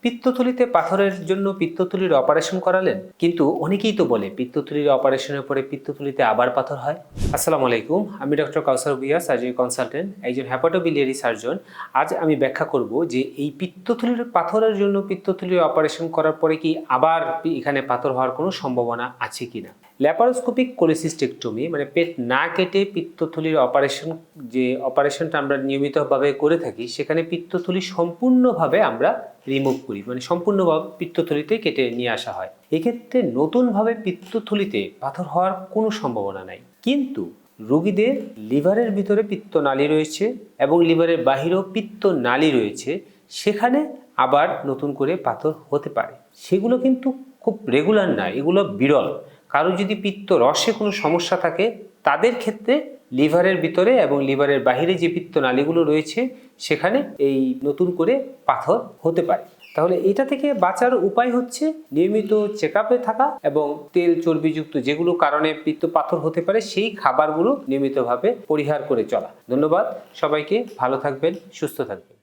পিত্তথলিতে পাথরের জন্য পিত্তথলির অপারেশন করালেন, কিন্তু অনেকেই তো বলে পিত্তথলির অপারেশনের পরে পিত্তথলিতে আবার পাথর হয়। আসসালামু আলাইকুম, আমি ডক্টর কাউসার ভুঁইয়া, সার্জারি কনসালটেন্ট, একজন হেপাটোবিলিয়ারি সার্জন। আজ আমি ব্যাখ্যা করব যে এই পিত্তথলির পাথরের জন্য পিত্তথলির অপারেশন করার পরে কি আবার এখানে পাথর হওয়ার কোনো সম্ভাবনা আছে কিনা। ল্যাপারোস্কোপিক কোলিসিস্টেক্টমি মানে পেট না কেটে পিত্তথলির অপারেশন, যে অপারেশনটা আমরা নিয়মিতভাবে করে থাকি, সেখানে পিত্তথলি সম্পূর্ণভাবে আমরা রিমুভ করি, মানে সম্পূর্ণভাবে পিত্তথলিতে কেটে নিয়ে আসা হয়। এক্ষেত্রে নতুনভাবে পিত্তথলিতে পাথর হওয়ার কোনো সম্ভাবনা নাই। কিন্তু রোগীদের লিভারের ভিতরে পিত্তনালী রয়েছে এবং লিভারের বাহিরেও পিত্তনালী রয়েছে, সেখানে আবার নতুন করে পাথর হতে পারে। সেগুলো কিন্তু খুব রেগুলার না, এগুলো বিরল। কারো যদি পিত্ত রসে কোনো সমস্যা থাকে, তাদের ক্ষেত্রে লিভারের ভিতরে এবং লিভারের বাহিরে যে পিত্তনালীগুলো রয়েছে সেখানে এই নতুন করে পাথর হতে পারে। তাহলে এটা থেকে বাঁচার উপায় হচ্ছে নিয়মিত চেকআপে থাকা এবং তেল চর্বিযুক্ত যেগুলো কারণে পিত্ত পাথর হতে পারে সেই খাবারগুলো নিয়মিতভাবে পরিহার করে চলা। ধন্যবাদ সবাইকে, ভালো থাকবেন, সুস্থ থাকবেন।